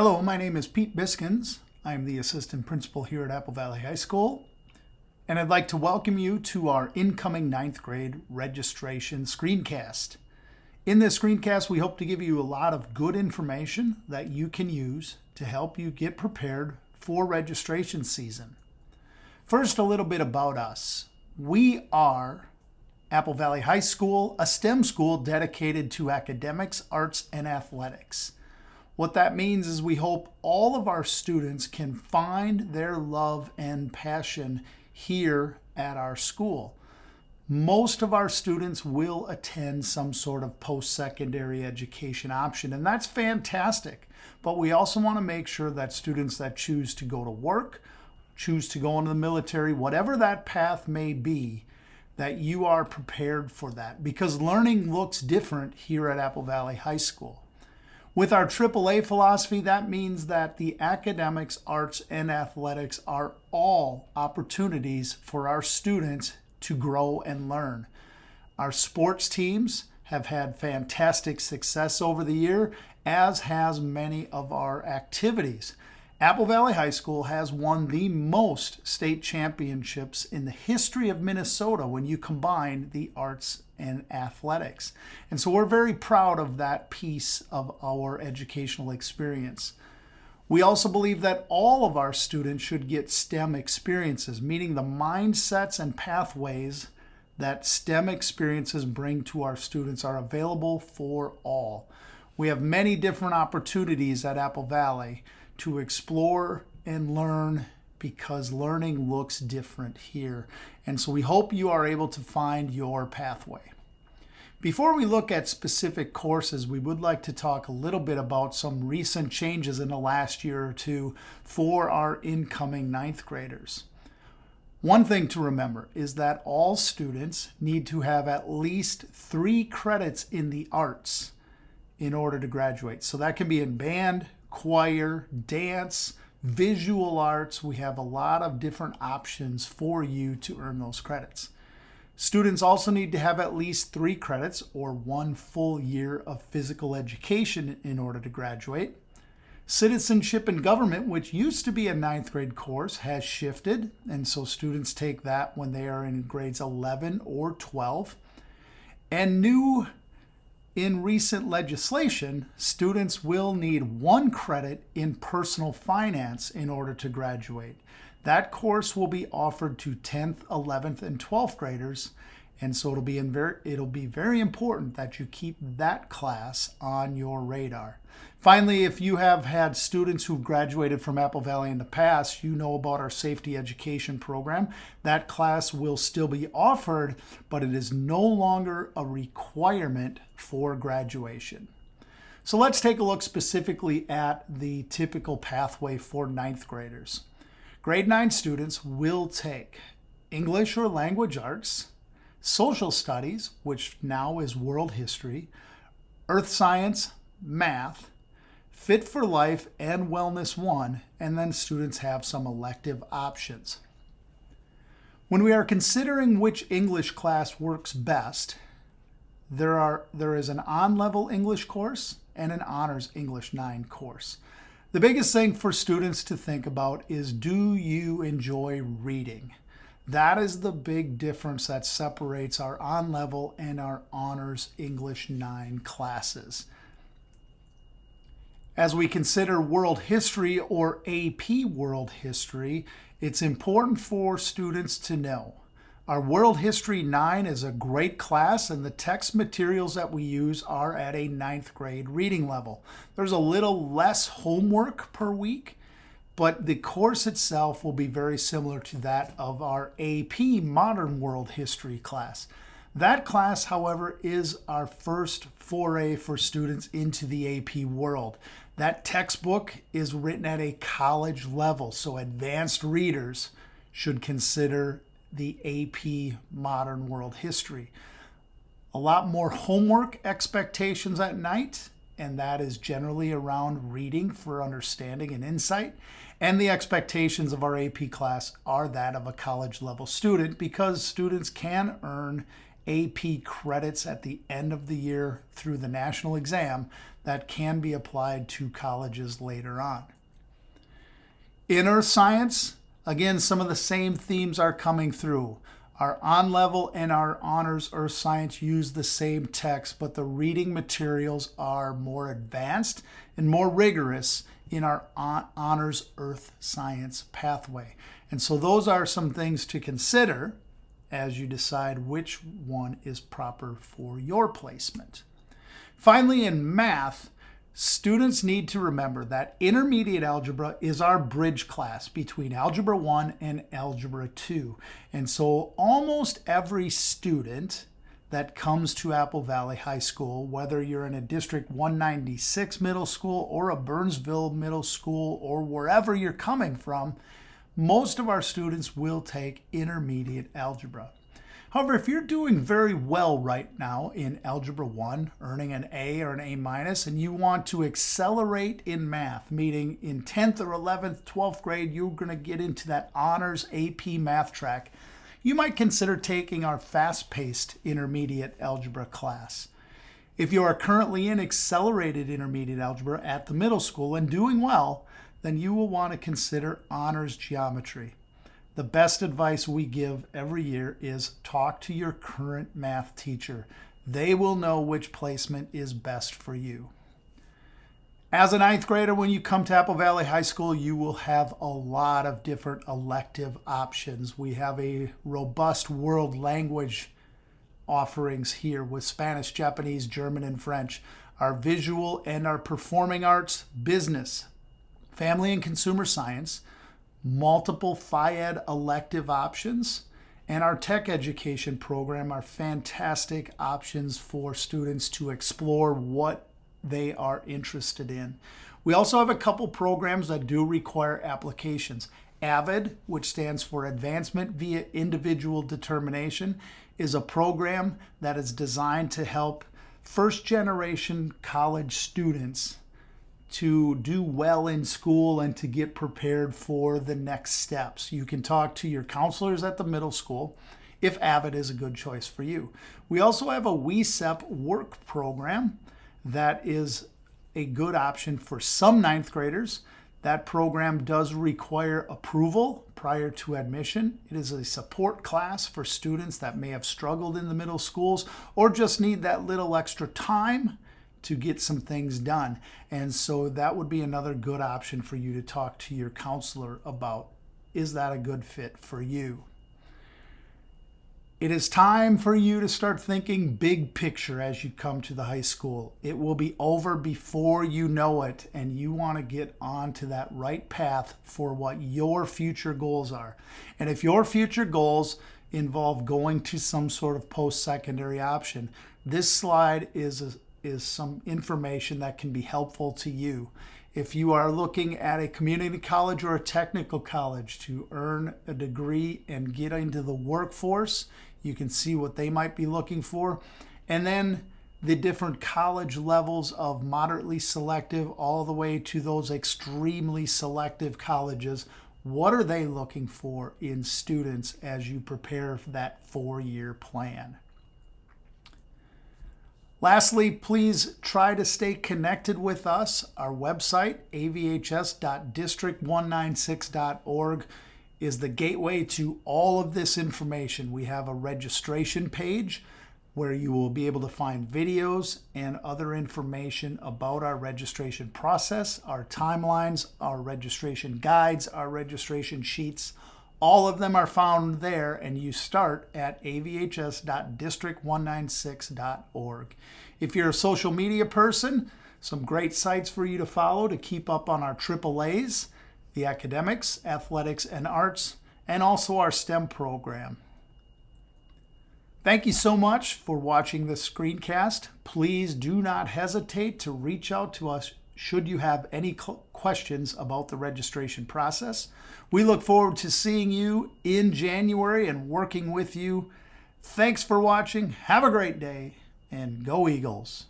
Hello, my name is Pete Biskins. I'm the assistant principal here at Apple Valley High School, and I'd like to welcome you to our incoming 9th grade registration screencast. In this screencast, we hope to give you a lot of good information that you can use to help you get prepared for registration season. First, a little bit about us. We are Apple Valley High School, a STEM school dedicated to academics, arts, and athletics. What that means is we hope all of our students can find their love and passion here at our school. Most of our students will attend some sort of post-secondary education option, and that's fantastic. But we also want to make sure that students that choose to go to work, choose to go into the military, whatever that path may be, that you are prepared for that, because learning looks different here at Apple Valley High School. With our AAA philosophy, that means that the academics, arts, and athletics are all opportunities for our students to grow and learn. Our sports teams have had fantastic success over the year, as has many of our activities. Apple Valley High School has won the most state championships in the history of Minnesota when you combine the arts and athletics. And so we're very proud of that piece of our educational experience. We also believe that all of our students should get STEM experiences, meaning the mindsets and pathways that STEM experiences bring to our students are available for all. We have many different opportunities at Apple Valley to explore and learn, because learning looks different here. And so we hope you are able to find your pathway. Before we look at specific courses, we would like to talk a little bit about some recent changes in the last year or two for our incoming 9th graders. One thing to remember is that all students need to have at least 3 credits in the arts in order to graduate. So that can be in band, choir, dance, visual arts. We have a lot of different options for you to earn those credits. Students also need to have at least 3 credits or 1 full year of physical education in order to graduate. Citizenship and government, which used to be a 9th grade course, has shifted, and so students take that when they are in grades 11 or 12. And new in recent legislation, students will need 1 credit in personal finance in order to graduate. That course will be offered to 10th, 11th, and 12th graders, and so it'll be very important that you keep that class on your radar. Finally, if you have had students who graduated from Apple Valley in the past, you know about our safety education program. That class will still be offered, but it is no longer a requirement for graduation. So let's take a look specifically at the typical pathway for 9th graders. Grade 9 students will take English or language arts, social studies, which now is world history, earth science, math, Fit for Life, and Wellness 1, and then students have some elective options. When we are considering which English class works best, there is an on-level English course and an honors English 9 course. The biggest thing for students to think about is, do you enjoy reading? That is the big difference that separates our on-level and our honors English 9 classes. As we consider world history or AP world history, it's important for students to know our World History 9 is a great class, and the text materials that we use are at a 9th grade reading level. There's a little less homework per week, but the course itself will be very similar to that of our AP Modern World History class. That class, however, is our first foray for students into the AP world. That textbook is written at a college level, so advanced readers should consider the AP Modern World History. A lot more homework expectations at night, and that is generally around reading for understanding and insight. And the expectations of our AP class are that of a college level student, because students can earn AP credits at the end of the year through the national exam that can be applied to colleges later on. In Earth Science, again, some of the same themes are coming through. Our on-level and our honors Earth Science use the same text, but the reading materials are more advanced and more rigorous in our honors Earth Science pathway. And so those are some things to consider as you decide which one is proper for your placement. Finally, in math, students need to remember that intermediate algebra is our bridge class between Algebra 1 and Algebra 2. And so almost every student that comes to Apple Valley High School, whether you're in a District 196 middle school or a Burnsville middle school or wherever you're coming from, most of our students will take intermediate algebra. However, if you're doing very well right now in Algebra 1, earning an A or an A-, and you want to accelerate in math, meaning in 10th or 11th, 12th grade, you're going to get into that honors AP math track, you might consider taking our fast-paced intermediate algebra class. If you are currently in accelerated intermediate algebra at the middle school and doing well, then you will want to consider honors geometry. The best advice we give every year is talk to your current math teacher. They will know which placement is best for you. As a 9th grader, when you come to Apple Valley High School, you will have a lot of different elective options. We have a robust world language offerings here with Spanish, Japanese, German, and French. Our visual and our performing arts, business, family and consumer science, multiple Phi-Ed elective options, and our tech education program are fantastic options for students to explore what they are interested in. We also have a couple programs that do require applications. AVID, which stands for Advancement via Individual Determination, is a program that is designed to help first-generation college students to do well in school and to get prepared for the next steps. You can talk to your counselors at the middle school if AVID is a good choice for you. We also have a WESEP work program that is a good option for some 9th graders. That program does require approval prior to admission. It is a support class for students that may have struggled in the middle schools or just need that little extra time to get some things done. And so that would be another good option for you to talk to your counselor about. Is that a good fit for you? It is time for you to start thinking big picture as you come to the high school. It will be over before you know it, and you want to get onto that right path for what your future goals are. And if your future goals involve going to some sort of post-secondary option, this slide is some information that can be helpful to you. If you are looking at a community college or a technical college to earn a degree and get into the workforce, you can see what they might be looking for. And then the different college levels of moderately selective all the way to those extremely selective colleges. What are they looking for in students as you prepare for that 4-year plan? Lastly, please try to stay connected with us. Our website, avhs.district196.org, is the gateway to all of this information. We have a registration page where you will be able to find videos and other information about our registration process, our timelines, our registration guides, our registration sheets. All of them are found there, and you start at avhs.district196.org. If you're a social media person, some great sites for you to follow to keep up on our AAAs, the academics, athletics, and arts, and also our STEM program. Thank you so much for watching this screencast. Please do not hesitate to reach out to us should you have any questions about the registration process. We look forward to seeing you in January and working with you. Thanks for watching. Have a great day, and go Eagles.